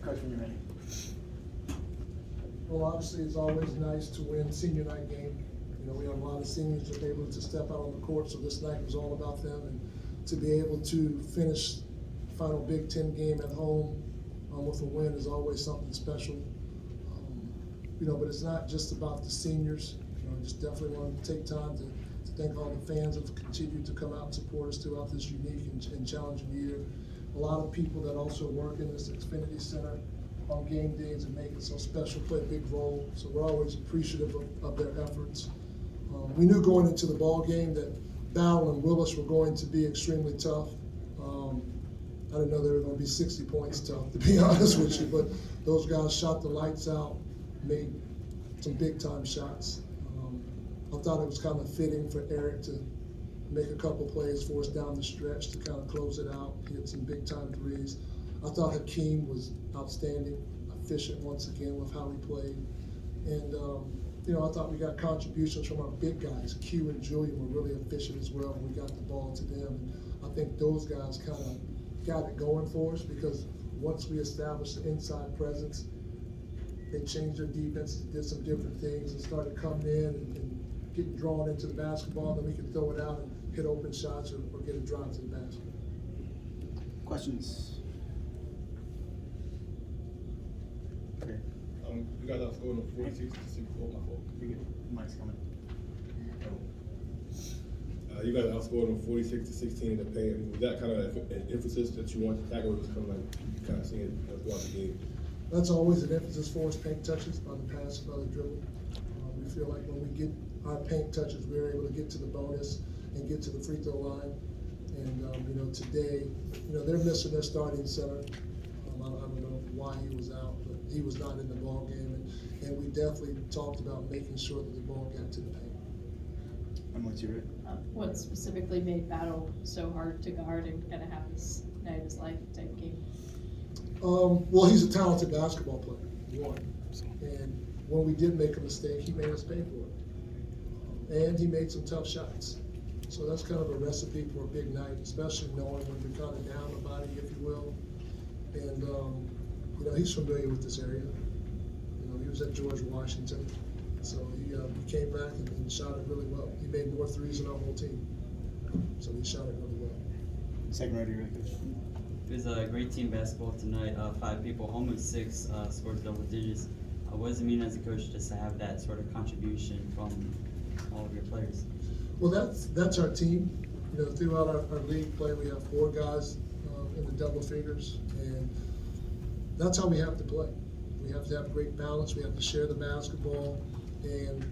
Coach, when you're ready. Well, obviously, it's always nice to win senior night game. You know, we have a lot of seniors that are able to step out on the court, so this night was all about them. And to be able to finish final Big Ten game at home with a win is always something special. You know, but it's not just about the seniors. You know, just definitely want to take time to thank all the fans that have continued to come out and support us throughout this unique and challenging year. A lot of people that also work in this Xfinity Center on game days and make it so special play a big role. So we're always appreciative of their efforts. We knew going into the ball game that Battle and Willis were going to be extremely tough. I didn't know they were going to be 60 points tough, to be honest with you, but those guys shot the lights out, made some big time shots. I thought it was kind of fitting for Eric to make a couple plays for us down the stretch to kind of close it out. He had some big time threes. I thought Hakeem was outstanding, efficient once again with how he played. And, you know, I thought we got contributions from our big guys. Q and Julian were really efficient as well when we got the ball to them. And I think those guys kind of got it going for us because once we established the inside presence, they changed their defense, did some different things, and started coming in and getting drawn into the basketball. Then we could throw it out and hit open shots or get a drive to the basket. Questions? Okay. You guys are scoring 46 to 64. My fault. You're good. Mike's coming. You guys outscored them 46 to 16 in the paint. Was that kind of an emphasis that you wanted to tackle? It was kind of like you kind of seeing it throughout the game. That's always an emphasis for us, paint touches, by the pass, by the dribble. We feel like when we get our paint touches, we're able to get to the bonus and get to the free throw line. And, you know, today, you know, they're missing their starting center. I don't know why he was out, but he was not in the ball game. And we definitely talked about making sure that the ball got to the paint. I'm with you, Rick. What specifically made Battle so hard to guard and kind of have this night of his life type game? Well, he's a talented basketball player, one. And when we did make a mistake, he made us pay for it. And he made some tough shots. So that's kind of a recipe for a big night, especially knowing when you're kind of down the body, if you will. And, you know, he's familiar with this area. You know, he was at George Washington. So he came back and shot it really well. He made more threes than our whole team. So he shot it really well. Second row to you, Rick. It was a great team basketball tonight. 5 people, almost 6, scored double digits. What does it mean as a coach just to have that sort of contribution from all of your players? Well, that's our team. You know, throughout our league play, we have 4 guys in the double figures, and that's how we have to play. We have to have great balance. We have to share the basketball, and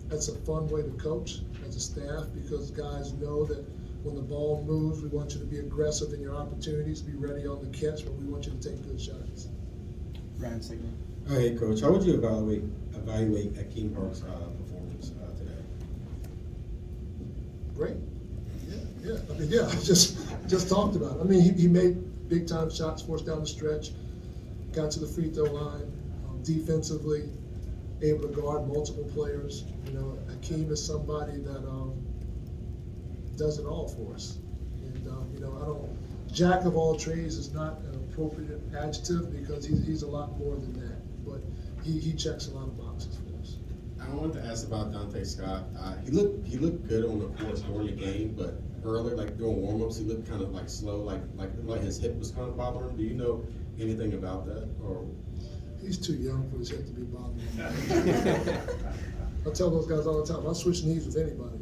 that's a fun way to coach as a staff because guys know that when the ball moves, we want you to be aggressive in your opportunities, be ready on the catch, but we want you to take good shots. Ryan, second row. Hey, Coach, how would you evaluate Hakeem Park's performance today? Great. Yeah. I mean, yeah, I just talked about it. I mean, he made big time shots for us down the stretch, got to the free throw line, defensively, able to guard multiple players. You know, Hakeem is somebody that does it all for us. And, you know, jack of all trades is not an appropriate adjective because he's a lot more than that. But he checks a lot of boxes for us. I wanted to ask about Dante Scott. He looked good on the court during the game, but earlier, like during warm-ups, he looked kind of like slow, like his hip was kind of bothering him. Do you know anything about that? Or He's too young for his hip to be bothering him. I tell those guys all the time, I'll switch knees with anybody.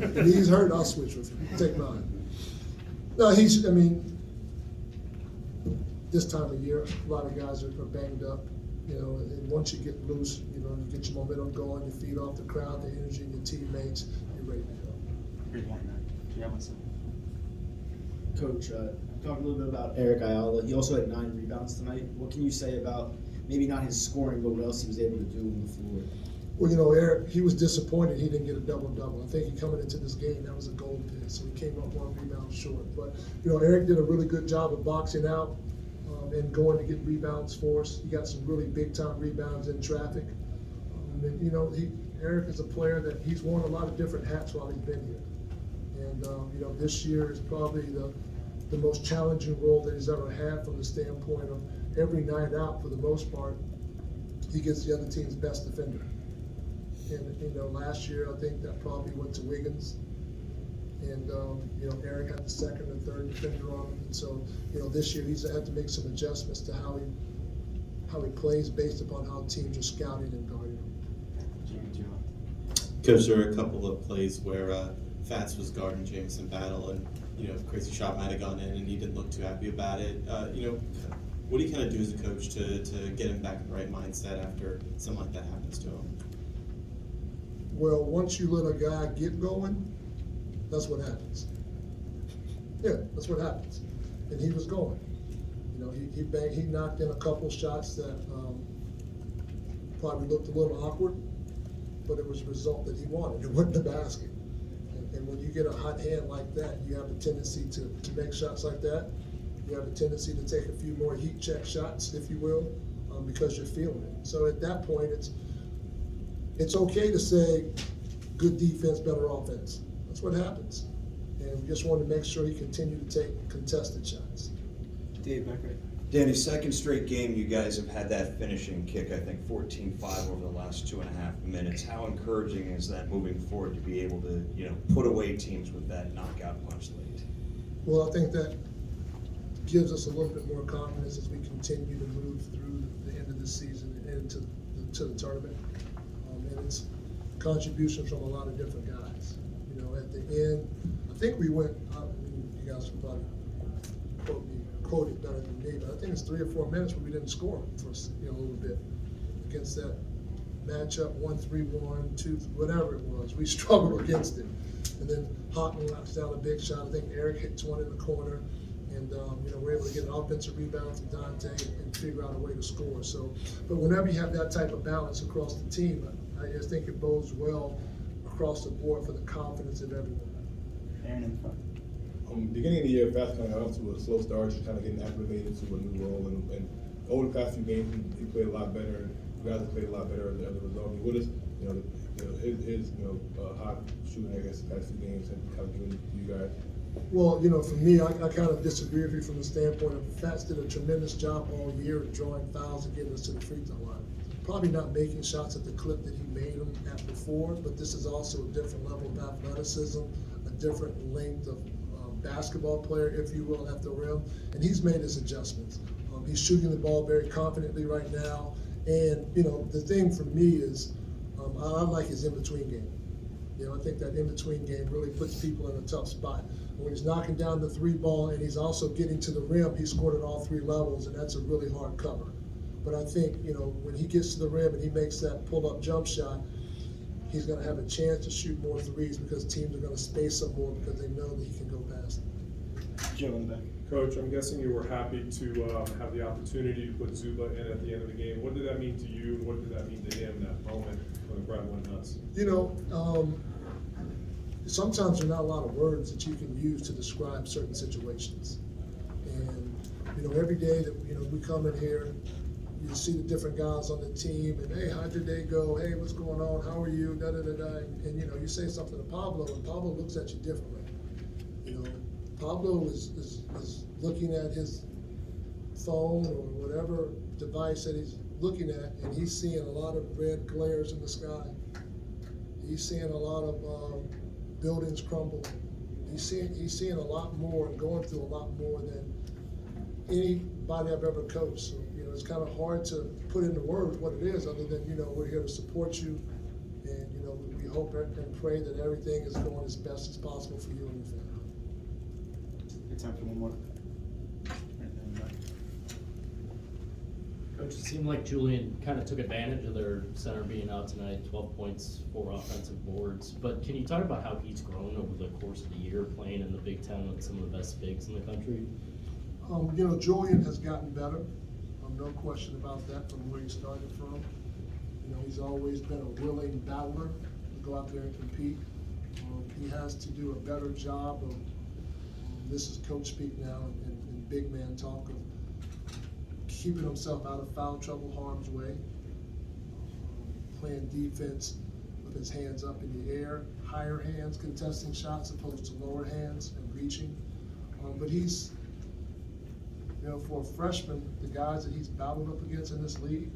If knees hurt, I'll switch with him. You can take mine. No, I mean, this time of year, a lot of guys are banged up, you know, and once you get loose, you know, you get your momentum going, you feed off the crowd, the energy, and your teammates, you're ready to go. Great point, man. Yeah, what's up? Coach, talk a little bit about Eric Ayala. He also had 9 rebounds tonight. What can you say about maybe not his scoring, but what else he was able to do on the floor? Well, you know, Eric, he was disappointed he didn't get a double-double. I think he coming into this game, that was a goal pin, so he came up 1 rebound short. But, you know, Eric did a really good job of boxing out and going to get rebounds for us. He got some really big-time rebounds in traffic. And, you know, Eric is a player that he's worn a lot of different hats while he's been here. And, you know, this year is probably the the most challenging role that he's ever had from the standpoint of every night out, for the most part, he gets the other team's best defender. And, you know, last year, I think that probably went to Wiggins. And, you know, Eric had the second and third defender on him. And so, you know, this year he's had to make some adjustments to how he plays based upon how teams are scouting and guarding him. Coach, there were a couple of plays where Fats was guarding Jameson Battle, and you know, crazy shot might have gone in, and he didn't look too happy about it. You know, what do you kind of do as a coach to get him back in the right mindset after something like that happens to him? Well, once you let a guy get going, that's what happens. Yeah, that's what happens. And he was going. You know, he knocked in a couple shots that probably looked a little awkward, but it was a result that he wanted. It wasn't the basket. And when you get a hot hand like that, you have a tendency to make shots like that. You have a tendency to take a few more heat check shots, if you will, because you're feeling it. So at that point, it's okay to say good defense, better offense. That's what happens. And we just wanted to make sure he continued to take contested shots. Dave, back right. Danny, second straight game you guys have had that finishing kick, I think 14-5 over the last 2.5 minutes. How encouraging is that moving forward to be able to, you know, put away teams with that knockout punch late? Well, I think that gives us a little bit more confidence as we continue to move through the end of the season and into the tournament. And it's contributions from a lot of different guys. You know, at the end, I think we went, you guys can probably quote it better than me, but I think it's 3 or 4 minutes where we didn't score for a little bit against that matchup, 1-3-1, 2, whatever it was. We struggled against it. And then Houghton knocks down a big shot. I think Eric hits one in the corner. And, you know, we're able to get an offensive rebound to Dante and figure out a way to score. So, but whenever you have that type of balance across the team, I just think it bodes well across the board for the confidence of everyone. Aaron in the front. Beginning of the year, Fast kind of got off to a slow start, just kind of getting acclimated to a new role. And over the past few games, he played a lot better, and you guys have played a lot better as a result. I mean, what is, his hot shooting, I guess, the past few games have kind of given to you guys? Well, you know, for me, I kind of disagree with you from the standpoint of Fats did a tremendous job all year of drawing fouls and getting us to the free throw line. Probably not making shots at the clip that he made them at before, but this is also a different level of athleticism, a different length of basketball player, if you will, at the rim, and he's made his adjustments. He's shooting the ball very confidently right now, and, you know, the thing for me is I like his in-between game. You know, I think that in-between game really puts people in a tough spot. When he's knocking down the 3 ball and he's also getting to the rim, he scored at all 3 levels, and that's a really hard cover. But I think, you know, when he gets to the rim and he makes that pull-up jump shot, he's going to have a chance to shoot more threes because teams are going to space him more because they know that he can go past them. Joe in the back. Coach, I'm guessing you were happy to have the opportunity to put Zuba in at the end of the game. What did that mean to you? What did that mean to him, that moment when the crowd went nuts? You know, sometimes there are not a lot of words that you can use to describe certain situations. And, you know, every day that, you know, we come in here, you see the different guys on the team, and hey, how'd your day go? Hey, what's going on? How are you? Da da da da. And you know, you say something to Pablo, and Pablo looks at you differently. You know, Pablo is looking at his phone or whatever device that he's looking at, and he's seeing a lot of red glares in the sky. He's seeing a lot of buildings crumble. He's seeing a lot more and going through a lot more than anybody I've ever coached. So, you know, it's kind of hard to put into words what it is, other than, you know, we're here to support you, and, you know, we hope and pray that everything is going as best as possible for you and your family. Good time for one more. Right there in the back. Coach, it seemed like Julian kind of took advantage of their center being out tonight, 12 points, 4 offensive boards. But can you talk about how he's grown over the course of the year playing in the Big Ten with some of the best bigs in the country? You know, Julian has gotten better. No question about that from where he started from. You know, he's always been a willing battler to go out there and compete. He has to do a better job of, this is coach speak now and big man talk, of keeping himself out of foul trouble, harm's way, playing defense with his hands up in the air, higher hands contesting shots opposed to lower hands and reaching. But he's You know, for a freshman, the guys that he's battled up against in this league,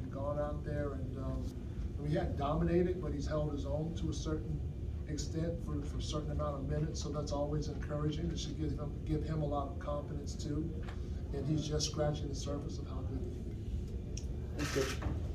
have gone out there and, I mean, he hadn't dominated, but he's held his own to a certain extent for a certain amount of minutes, so that's always encouraging. It should give him a lot of confidence too, and he's just scratching the surface of how good he can be. Thanks, Coach.